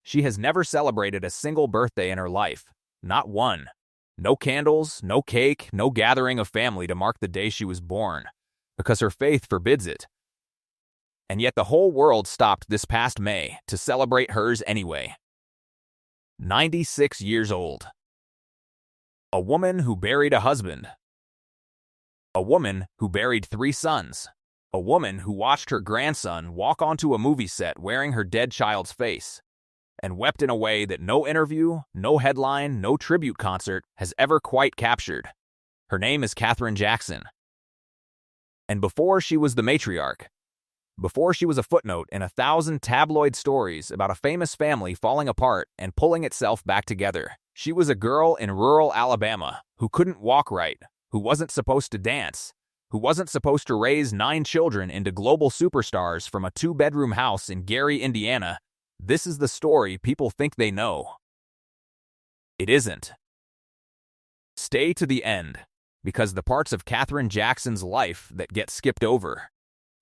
She has never celebrated a single birthday in her life. Not one. No candles, no cake, no gathering of family to mark the day she was born, because her faith forbids it. And yet the whole world stopped this past May to celebrate hers anyway. 96 years old. A woman who buried a husband. A woman who buried 3 sons. A woman who watched her grandson walk onto a movie set wearing her dead child's face, and wept in a way that no interview, no headline, no tribute concert has ever quite captured. Her name is Katherine Jackson. And before she was the matriarch, before she was a footnote in 1,000 tabloid stories about a famous family falling apart and pulling itself back together, she was a girl in rural Alabama who couldn't walk right, who wasn't supposed to dance, who wasn't supposed to raise 9 children into global superstars from a 2-bedroom house in Gary, Indiana. This is the story people think they know. It isn't. Stay to the end, because the parts of Katherine Jackson's life that get skipped over,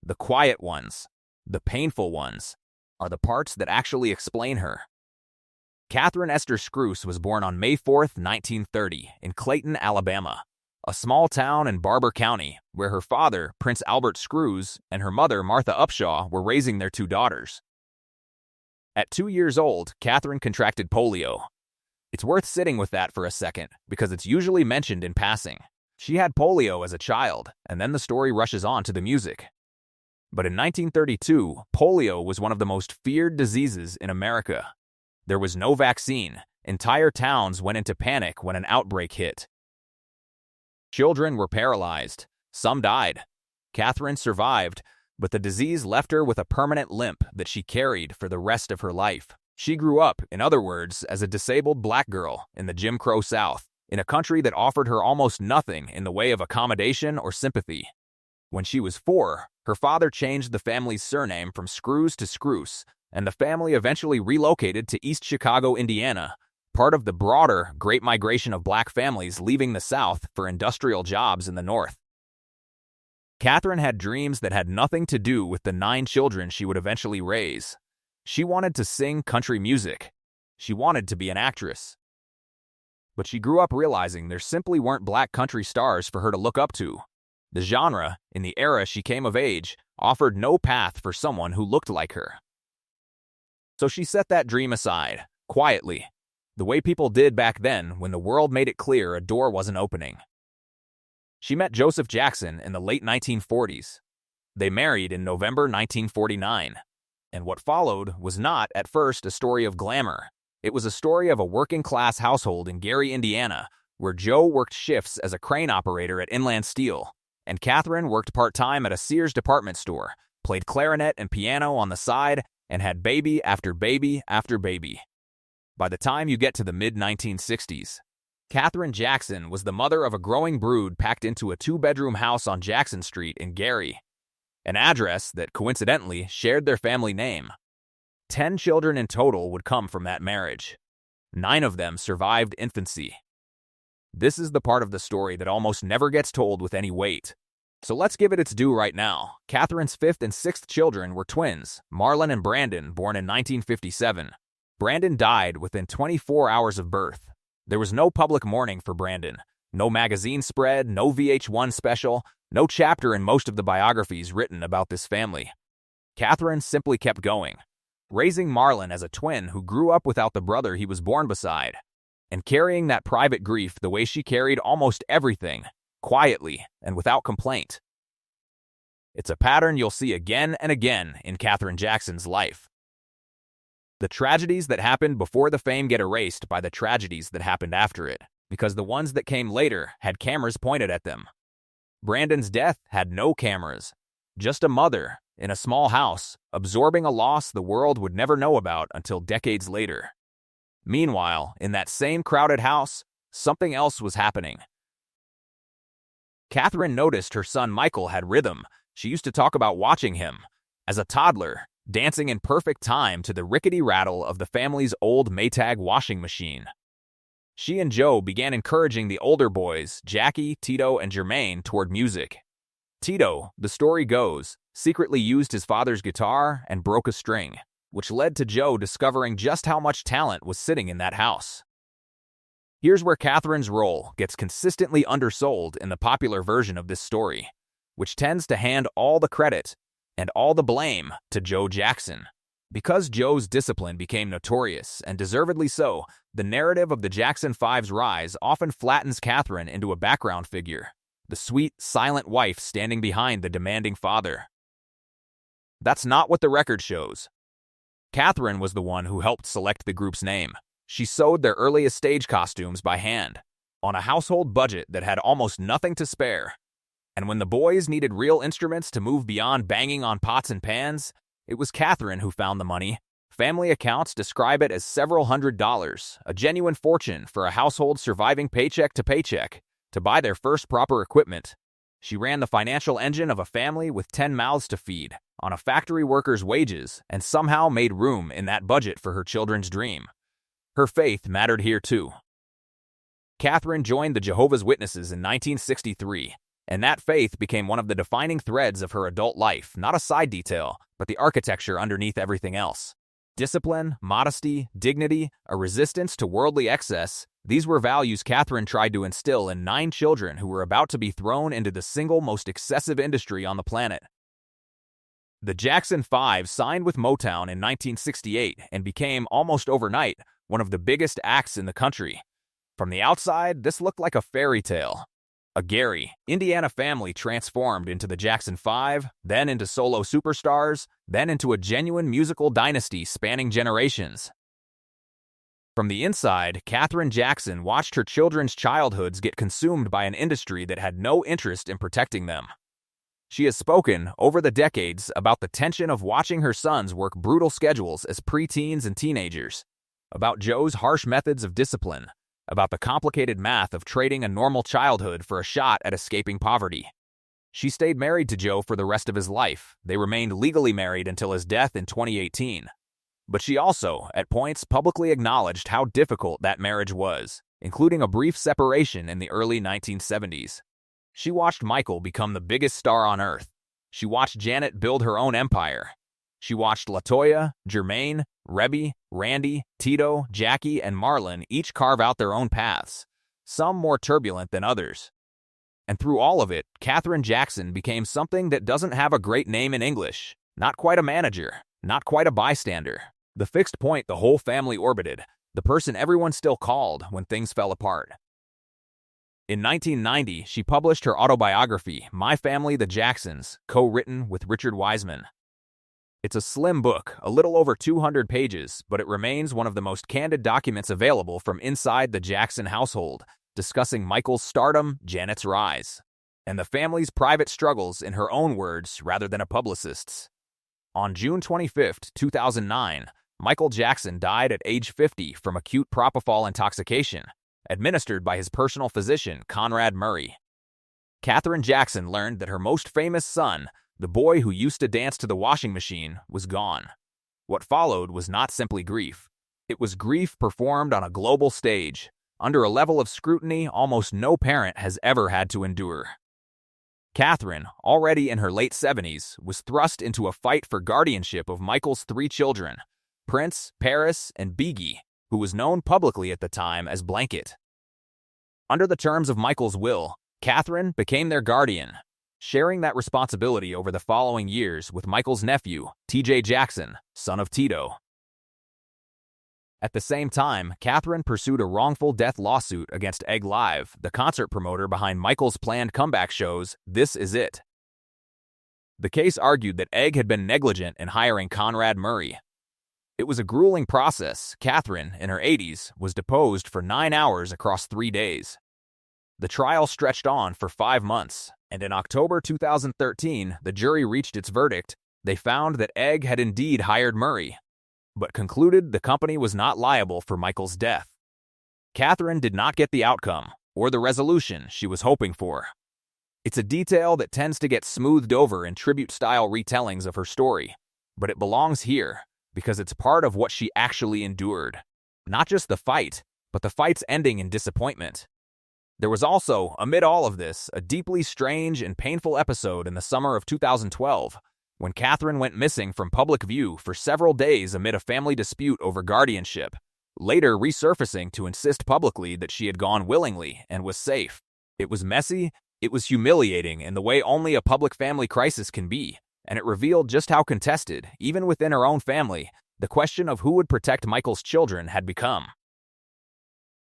the quiet ones, the painful ones, are the parts that actually explain her. Catherine Esther Scrouse was born on May 4, 1930, in Clayton, Alabama, a small town in Barber County, where her father, Prince Albert Scrouse, and her mother, Martha Upshaw, were raising their 2 daughters. At 2 years old, Catherine contracted polio. It's worth sitting with that for a second, because it's usually mentioned in passing. She had polio as a child, and then the story rushes on to the music. But in 1932, polio was one of the most feared diseases in America. There was no vaccine. Entire towns went into panic when an outbreak hit. Children were paralyzed. Some died. Catherine survived, but the disease left her with a permanent limp that she carried for the rest of her life. She grew up, in other words, as a disabled black girl in the Jim Crow South, in a country that offered her almost nothing in the way of accommodation or sympathy. When she was 4, her father changed the family's surname from Scrouse to Scrouse, and the family eventually relocated to East Chicago, Indiana, part of the broader Great Migration of black families leaving the South for industrial jobs in the North. Catherine had dreams that had nothing to do with the 9 children she would eventually raise. She wanted to sing country music. She wanted to be an actress. But she grew up realizing there simply weren't black country stars for her to look up to. The genre, in the era she came of age, offered no path for someone who looked like her. So she set that dream aside, quietly, the way people did back then when the world made it clear a door wasn't opening. She met Joseph Jackson in the late 1940s. They married in November 1949, and what followed was not, at first, a story of glamour. It was a story of a working-class household in Gary, Indiana, where Joe worked shifts as a crane operator at Inland Steel, and Catherine worked part-time at a Sears department store, played clarinet and piano on the side, and had baby after baby after baby. By the time you get to the mid-1960s, Katherine Jackson was the mother of a growing brood packed into a 2-bedroom house on Jackson Street in Gary, an address that coincidentally shared their family name. 10 children in total would come from that marriage. 9 of them survived infancy. This is the part of the story that almost never gets told with any weight. So let's give it its due right now. Catherine's 5th and 6th children were twins, Marlon and Brandon, born in 1957. Brandon died within 24 hours of birth. There was no public mourning for Brandon, no magazine spread, no VH1 special, no chapter in most of the biographies written about this family. Catherine simply kept going, raising Marlon as a twin who grew up without the brother he was born beside, and carrying that private grief the way she carried almost everything, quietly and without complaint. It's a pattern you'll see again and again in Katherine Jackson's life. The tragedies that happened before the fame get erased by the tragedies that happened after it, because the ones that came later had cameras pointed at them. Brandon's death had no cameras, just a mother in a small house, absorbing a loss the world would never know about until decades later. Meanwhile, in that same crowded house, something else was happening. Catherine noticed her son Michael had rhythm. She used to talk about watching him, as a toddler, dancing in perfect time to the rickety rattle of the family's old Maytag washing machine. She and Joe began encouraging the older boys, Jackie, Tito, and Jermaine, toward music. Tito, the story goes, secretly used his father's guitar and broke a string, which led to Joe discovering just how much talent was sitting in that house. Here's where Katherine's role gets consistently undersold in the popular version of this story, which tends to hand all the credit and all the blame to Joe Jackson. Because Joe's discipline became notorious, and deservedly so, the narrative of the Jackson Five's rise often flattens Katherine into a background figure, the sweet, silent wife standing behind the demanding father. That's not what the record shows. Katherine was the one who helped select the group's name. She sewed their earliest stage costumes by hand, on a household budget that had almost nothing to spare. And when the boys needed real instruments to move beyond banging on pots and pans, it was Katherine who found the money. Family accounts describe it as several $100s, a genuine fortune for a household surviving paycheck to paycheck, to buy their first proper equipment. She ran the financial engine of a family with 10 mouths to feed, on a factory worker's wages, and somehow made room in that budget for her children's dream. Her faith mattered here too. Katherine joined the Jehovah's Witnesses in 1963, and that faith became one of the defining threads of her adult life, not a side detail, but the architecture underneath everything else. Discipline, modesty, dignity, a resistance to worldly excess, these were values Katherine tried to instill in 9 children who were about to be thrown into the single most excessive industry on the planet. The Jackson 5 signed with Motown in 1968 and became, almost overnight, one of the biggest acts in the country. From the outside, this looked like a fairy tale. A Gary, Indiana family transformed into the Jackson 5, then into solo superstars, then into a genuine musical dynasty spanning generations. From the inside, Katherine Jackson watched her children's childhoods get consumed by an industry that had no interest in protecting them. She has spoken, over the decades, about the tension of watching her sons work brutal schedules as preteens and teenagers, about Joe's harsh methods of discipline, about the complicated math of trading a normal childhood for a shot at escaping poverty. She stayed married to Joe for the rest of his life. They remained legally married until his death in 2018. But she also, at points, publicly acknowledged how difficult that marriage was, including a brief separation in the early 1970s. She watched Michael become the biggest star on earth. She watched Janet build her own empire. She watched LaToya, Jermaine, Rebby, Randy, Tito, Jackie, and Marlon each carve out their own paths, some more turbulent than others. And through all of it, Katherine Jackson became something that doesn't have a great name in English. Not quite a manager, not quite a bystander. The fixed point the whole family orbited, the person everyone still called when things fell apart. In 1990, she published her autobiography, My Family, the Jacksons, co-written with Richard Wiseman. It's a slim book, a little over 200 pages, but it remains one of the most candid documents available from inside the Jackson household, discussing Michael's stardom, Janet's rise, and the family's private struggles in her own words rather than a publicist's. On June 25, 2009, Michael Jackson died at age 50 from acute propofol intoxication, administered by his personal physician, Conrad Murray. Katherine Jackson learned that her most famous son, the boy who used to dance to the washing machine, was gone. What followed was not simply grief. It was grief performed on a global stage, under a level of scrutiny almost no parent has ever had to endure. Katherine, already in her late 70s, was thrust into a fight for guardianship of Michael's 3 children, Prince, Paris, and Biggie, who was known publicly at the time as Blanket. Under the terms of Michael's will, Katherine became their guardian, sharing that responsibility over the following years with Michael's nephew, TJ Jackson, son of Tito. At the same time, Katherine pursued a wrongful death lawsuit against Egg Live, the concert promoter behind Michael's planned comeback shows This Is It. The case argued that Egg had been negligent in hiring Conrad Murray. It was a grueling process. Katherine, in her 80s, was deposed for 9 hours across 3 days. The trial stretched on for 5 months, and in October 2013, the jury reached its verdict. They found that Egg had indeed hired Murray, but concluded the company was not liable for Michael's death. Katherine did not get the outcome, or the resolution she was hoping for. It's a detail that tends to get smoothed over in tribute-style retellings of her story, but it belongs here, because it's part of what she actually endured. Not just the fight, but the fight's ending in disappointment. There was also, amid all of this, a deeply strange and painful episode in the summer of 2012, when Katherine went missing from public view for several days amid a family dispute over guardianship, later resurfacing to insist publicly that she had gone willingly and was safe. It was messy, it was humiliating in the way only a public family crisis can be, and it revealed just how contested, even within her own family, the question of who would protect Michael's children had become.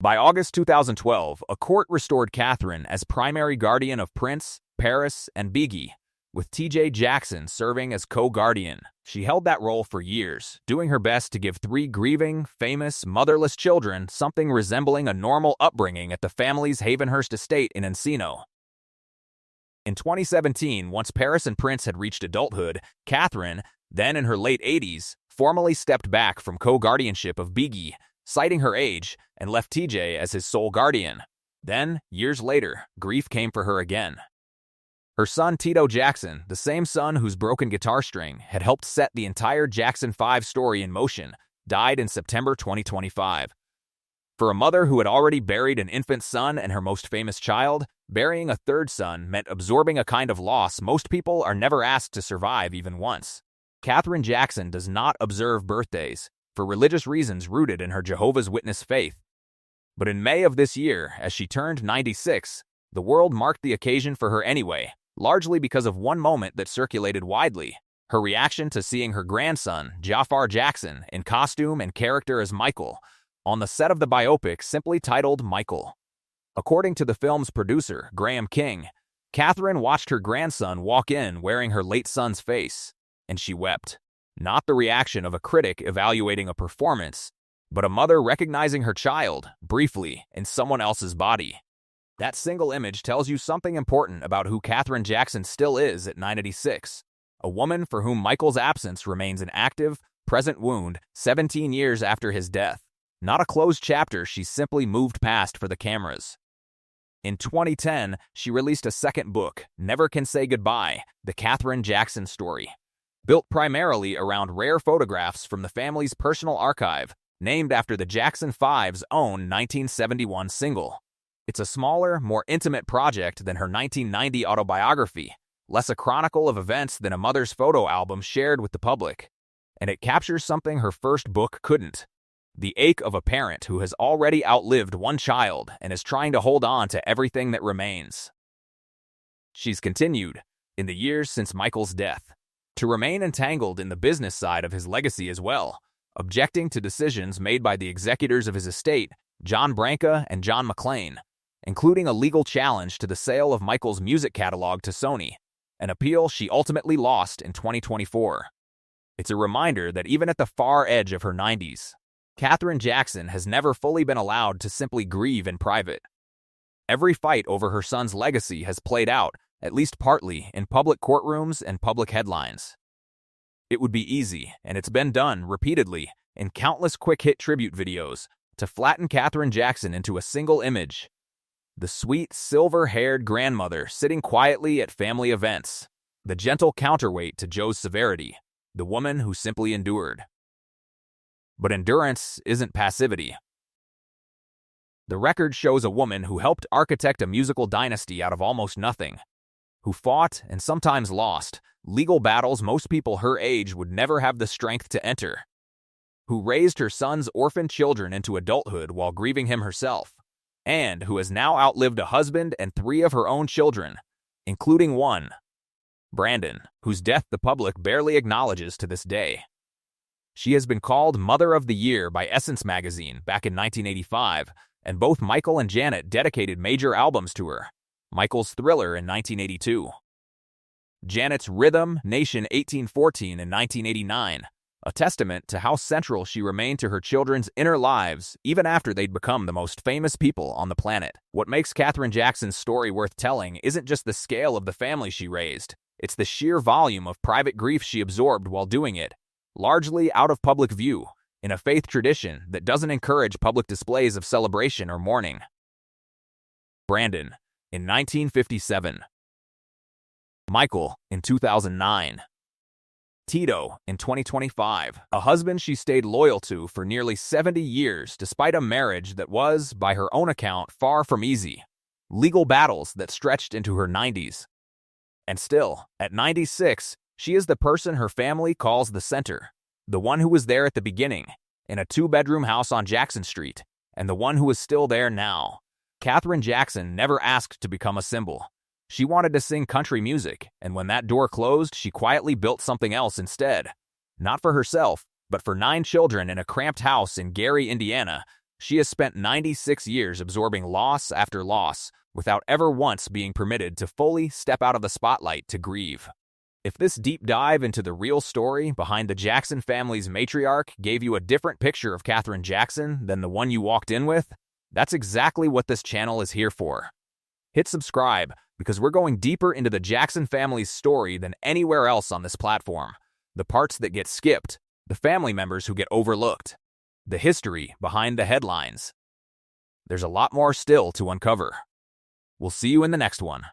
By August 2012, a court restored Katherine as primary guardian of Prince, Paris, and Biggie, with Katherine Jackson serving as co-guardian. She held that role for years, doing her best to give 3 grieving, famous, motherless children something resembling a normal upbringing at the family's Havenhurst estate in Encino. In 2017, once Paris and Prince had reached adulthood, Katherine, then in her late 80s, formally stepped back from co-guardianship of Biggie, citing her age, and left TJ as his sole guardian. Then, years later, grief came for her again. Her son Tito Jackson, the same son whose broken guitar string had helped set the entire Jackson 5 story in motion, died in September 2025. For a mother who had already buried an infant son and her most famous child, burying a third son meant absorbing a kind of loss most people are never asked to survive even once. Katherine Jackson does not observe birthdays, for religious reasons rooted in her Jehovah's Witness faith. But in May of this year, as she turned 96, the world marked the occasion for her anyway, largely because of one moment that circulated widely: her reaction to seeing her grandson, Jafar Jackson, in costume and character as Michael, on the set of the biopic simply titled Michael. According to the film's producer, Graham King, Katherine watched her grandson walk in wearing her late son's face, and she wept. Not the reaction of a critic evaluating a performance, but a mother recognizing her child, briefly, in someone else's body. That single image tells you something important about who Katherine Jackson still is at 96, a woman for whom Michael's absence remains an active, present wound 17 years after his death. Not a closed chapter she's simply moved past for the cameras. In 2010, she released a second book, Never Can Say Goodbye, The Katherine Jackson Story. Built primarily around rare photographs from the family's personal archive, named after the Jackson 5's own 1971 single. It's a smaller, more intimate project than her 1990 autobiography, less a chronicle of events than a mother's photo album shared with the public. And it captures something her first book couldn't: the ache of a parent who has already outlived one child and is trying to hold on to everything that remains. She's continued, in the years since Michael's death, to remain entangled in the business side of his legacy as well, objecting to decisions made by the executors of his estate, John Branca and John McClane, including a legal challenge to the sale of Michael's music catalog to Sony, an appeal she ultimately lost in 2024. It's a reminder that even at the far edge of her 90s, Katherine Jackson has never fully been allowed to simply grieve in private. Every fight over her son's legacy has played out, at least partly, in public courtrooms and public headlines. It would be easy, and it's been done repeatedly, in countless quick-hit tribute videos, to flatten Katherine Jackson into a single image: the sweet, silver-haired grandmother sitting quietly at family events, the gentle counterweight to Joe's severity, the woman who simply endured. But endurance isn't passivity. The record shows a woman who helped architect a musical dynasty out of almost nothing, who fought, and sometimes lost, legal battles most people her age would never have the strength to enter, who raised her son's orphan children into adulthood while grieving him herself, and who has now outlived a husband and 3 of her own children, including one, Brandon, whose death the public barely acknowledges to this day. She has been called Mother of the Year by Essence magazine back in 1985, and both Michael and Janet dedicated major albums to her. Michael's Thriller in 1982. Janet's Rhythm Nation 1814 in 1989, a testament to how central she remained to her children's inner lives even after they'd become the most famous people on the planet. What makes Katherine Jackson's story worth telling isn't just the scale of the family she raised, it's the sheer volume of private grief she absorbed while doing it, largely out of public view, in a faith tradition that doesn't encourage public displays of celebration or mourning. Brandon, in 1957. Michael, in 2009. Tito, in 2025, a husband she stayed loyal to for nearly 70 years despite a marriage that was, by her own account, far from easy. Legal battles that stretched into her 90s. And still, at 96, She is the person her family calls the center, the one who was there at the beginning, in a two-bedroom house on Jackson Street, and the one who is still there now. Katherine Jackson never asked to become a symbol. She wanted to sing country music, and when that door closed, she quietly built something else instead. Not for herself, but for 9 children in a cramped house in Gary, Indiana. She has spent 96 years absorbing loss after loss, without ever once being permitted to fully step out of the spotlight to grieve. If this deep dive into the real story behind the Jackson family's matriarch gave you a different picture of Katherine Jackson than the one you walked in with, that's exactly what this channel is here for. Hit subscribe, because we're going deeper into the Jackson family's story than anywhere else on this platform. The parts that get skipped, the family members who get overlooked, the history behind the headlines. There's a lot more still to uncover. We'll see you in the next one.